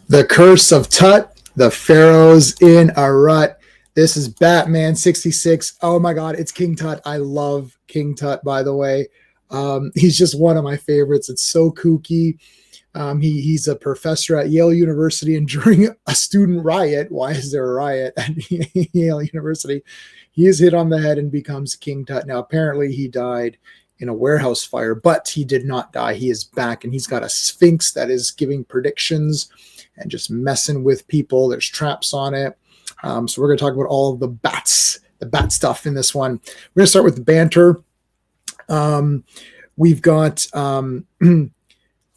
The Curse of Tut, the Pharaoh's in a rut. This is Batman 66. Oh my God, it's King Tut. I love King Tut, by the way. He's just one of my favorites. It's so kooky. He's a professor at Yale University, and during a student riot, why is there a riot at Yale University? He is hit on the head and becomes King Tut. Now, apparently, he died in a warehouse fire, but he did not die. He is back, and he's got a sphinx that is giving predictions and just messing with people. There's traps on it. So we're going to talk about all of the bat stuff in this one. We're going to start with the banter. We've got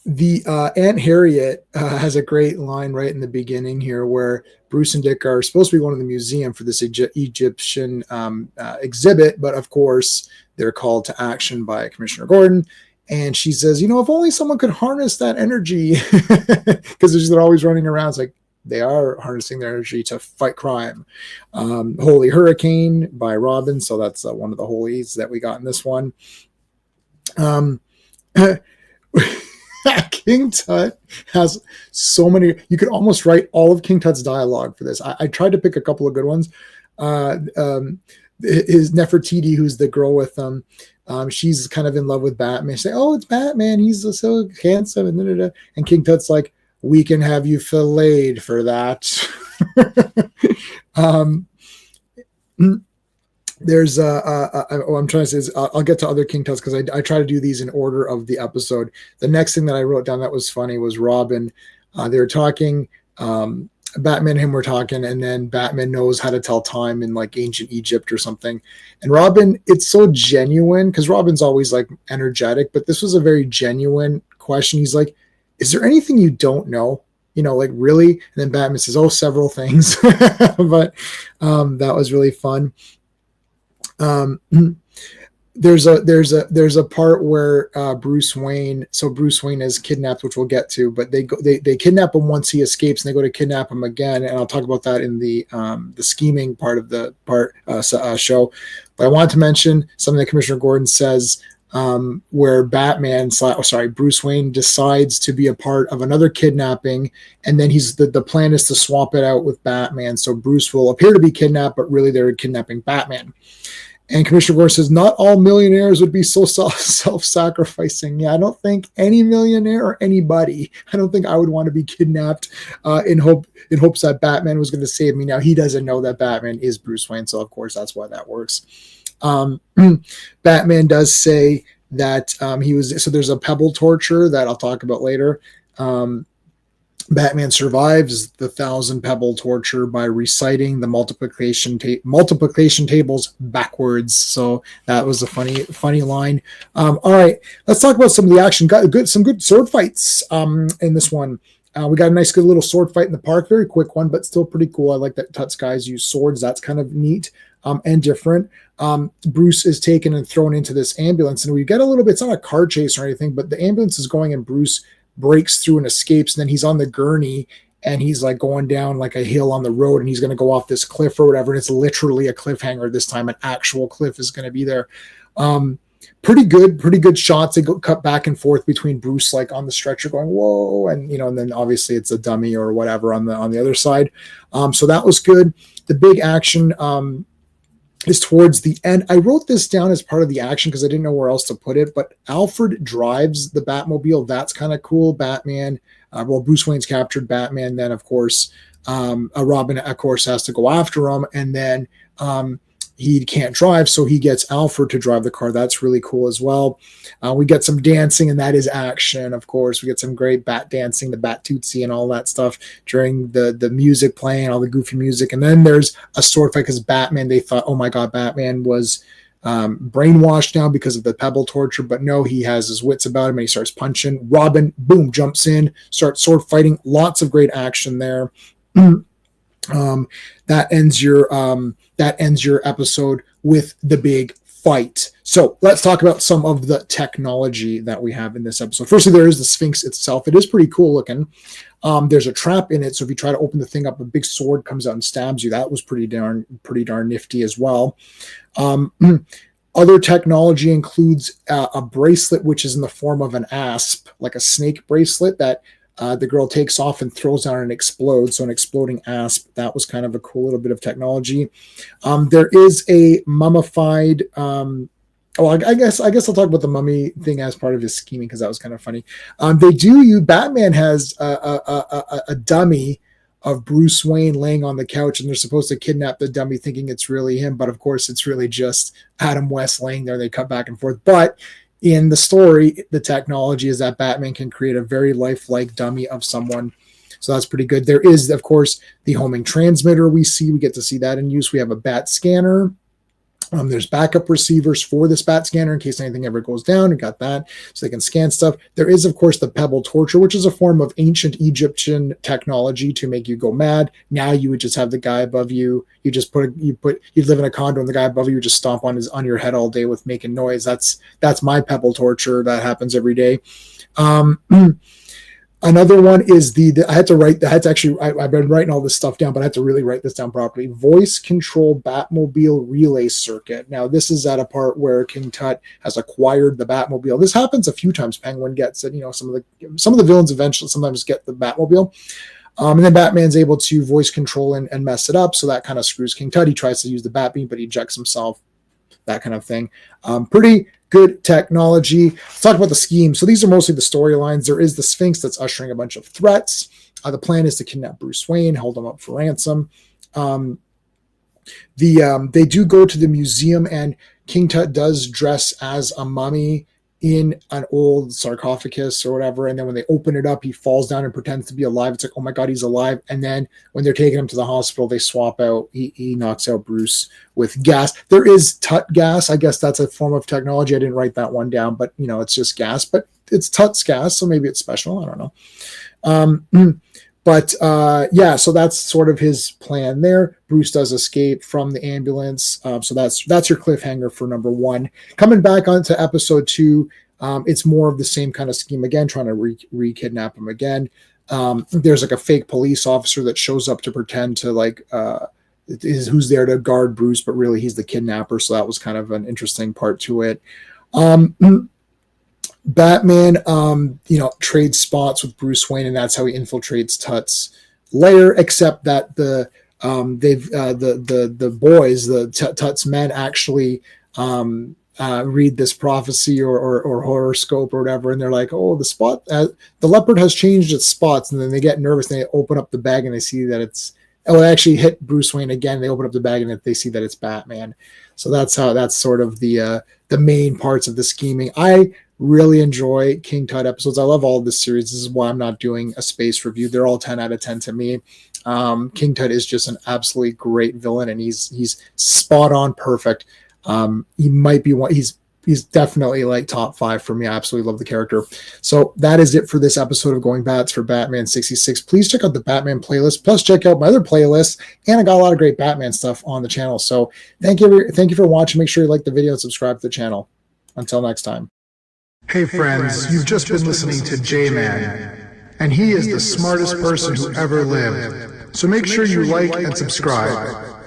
the Aunt Harriet has a great line right in the beginning here where Bruce and Dick are supposed to be going to the museum for this Egyptian exhibit, but of course they're called to action by Commissioner Gordon. And she says, if only someone could harness that energy, because they're always running around. It's like they are harnessing their energy to fight crime. Holy Hurricane by Robin. So that's one of the holies that we got in this one. King Tut has so many. You could almost write all of King Tut's dialogue for this. I tried to pick a couple of good ones. His Nefertiti, who's the girl with them, she's kind of in love with Batman. She's like, "Oh, it's Batman. He's so handsome." And King Tut's like, "We can have you filleted for that." There's what I'm trying to say is I'll get to other King Tuts because I try to do these in order of the episode. The next thing that I wrote down that was funny was Robin. They were talking. Batman and him were talking, and then Batman knows how to tell time in like ancient Egypt or something. And Robin, it's so genuine because Robin's always like energetic, but this was a very genuine question. He's like, "Is there anything you don't know? Like really?" And then Batman says, "Oh, several things." But that was really fun. There's a part where Bruce Wayne is kidnapped, which we'll get to, but they kidnap him once he escapes, and they go to kidnap him again, and I'll talk about that in the scheming part of the show. But I wanted to mention something that Commissioner Gordon says, where Bruce Wayne decides to be a part of another kidnapping, and then the plan is to swap it out with Batman, so Bruce will appear to be kidnapped, but really they're kidnapping Batman. And Commissioner Gordon says, "Not all millionaires would be so self-sacrificing." Yeah, I don't think any millionaire or anybody, I don't think I would want to be kidnapped in hopes that Batman was going to save me. Now, he doesn't know that Batman is Bruce Wayne, so of course that's why that works. Batman does say that so there's a pebble torture that I'll talk about later. Batman survives the 1,000 pebble torture by reciting the multiplication tables backwards. So that was a funny line. All right, let's talk about some of the action. Got some good sword fights in this one. We got a nice good little sword fight in the park. Very quick one, but still pretty cool. I like that Tut's guys use swords. That's kind of neat and different. Bruce is taken and thrown into this ambulance, and we get a little bit. It's not a car chase or anything, but the ambulance is going, and Bruce breaks through and escapes, and then he's on the gurney and he's like going down like a hill on the road, and he's going to go off this cliff or whatever, and it's literally a cliffhanger this time. An actual cliff is going to be there. Pretty good shots. They go cut back and forth between Bruce like on the stretcher going whoa, and and then obviously it's a dummy or whatever on the other side. So that was good. The big action is towards the end. I wrote this down as part of the action because I didn't know where else to put it, but Alfred drives the Batmobile. That's kind of cool. Batman, Bruce Wayne's captured Batman. Then, of course, Robin, of course, has to go after him, and then he can't drive, so he gets Alfred to drive the car. That's really cool as well. We get some dancing, and that is action, of course. We get some great bat dancing, the Bat Tootsie and all that stuff during the music playing, all the goofy music. And then there's a sword fight because Batman, they thought, oh my God, Batman was brainwashed now because of the pebble torture, but no, he has his wits about him, and he starts punching. Robin, boom, jumps in, starts sword fighting. Lots of great action there. That ends your episode with the big fight. So let's talk about some of the technology that we have in this episode. Firstly, there is the Sphinx itself. It is pretty cool looking. There's a trap in it, so if you try to open the thing up, a big sword comes out and stabs you. That was pretty darn nifty as well. Other technology includes a bracelet which is in the form of an asp, like a snake bracelet that The girl takes off and throws down and explodes. So an exploding asp. That was kind of a cool little bit of technology. There is a mummified. I guess I'll talk about the mummy thing as part of his scheming because that was kind of funny. Batman has a dummy of Bruce Wayne laying on the couch, and they're supposed to kidnap the dummy, thinking it's really him, but of course it's really just Adam West laying there. They cut back and forth, but in the story, the technology is that Batman can create a very lifelike dummy of someone. So that's pretty good. There is, of course, the homing transmitter we get to see that in use. We have a bat scanner. There's backup receivers for this bat scanner in case anything ever goes down. We got that so they can scan stuff. There is, of course, the pebble torture, which is a form of ancient Egyptian technology to make you go mad. Now you would just have the guy above you. You live in a condo and the guy above you would just stomp on your head all day with making noise. That's my pebble torture. That happens every day. Another one is I've been writing all this stuff down, but I had to really write this down properly. Voice control Batmobile relay circuit. Now, this is at a part where King Tut has acquired the Batmobile. This happens a few times. Penguin gets it. Some of the villains eventually sometimes get the Batmobile. And then Batman's able to voice control and mess it up. So that kind of screws King Tut. He tries to use the Batbeam, but he ejects himself. That kind of thing. Pretty good technology. Let's talk about the scheme. So these are mostly the storylines. There is the Sphinx that's ushering a bunch of threats. The plan is to kidnap Bruce Wayne, hold him up for ransom. They do go to the museum, and King Tut does dress as a mummy in an old sarcophagus or whatever. And then when they open it up, he falls down and pretends to be alive. It's like, oh my God, he's alive. And then when they're taking him to the hospital, they swap out. He knocks out Bruce with gas. There is Tut gas. I guess that's a form of technology. I didn't write that one down, but it's just gas, but it's Tut's gas. So maybe it's special. I don't know. So that's sort of his plan there. Bruce does escape from the ambulance. So that's your cliffhanger for number 1. Coming back onto episode 2, it's more of the same kind of scheme again, trying to re-kidnap him again. There's like a fake police officer that shows up to pretend to who's there to guard Bruce, but really he's the kidnapper. So that was kind of an interesting part to it. Batman, trades spots with Bruce Wayne, and that's how he infiltrates Tut's lair. Except that the boys, Tut's men, actually read this prophecy or horoscope or whatever, and they're like, "Oh, the leopard has changed its spots," and then they get nervous and they open up the bag and they see that they actually hit Bruce Wayne again. They open up the bag and they see that it's Batman. So that's sort of the main parts of the scheming. I really enjoy King Tut episodes. I love all of this series. This is why I'm not doing a space review. They're all 10 out of 10 to me. King Tut is just an absolutely great villain, and he's spot on perfect. He might be one. He's definitely like top 5 for me. I absolutely love the character. So that is it for this episode of Going Bats for Batman 66. Please check out the Batman playlist. Plus check out my other playlists, and I got a lot of great Batman stuff on the channel. So thank you for watching. Make sure you like the video and subscribe to the channel. Until next time. Hey friends, you've just been listening to J-Man, and he is the smartest person who ever lived. So make sure you like and subscribe.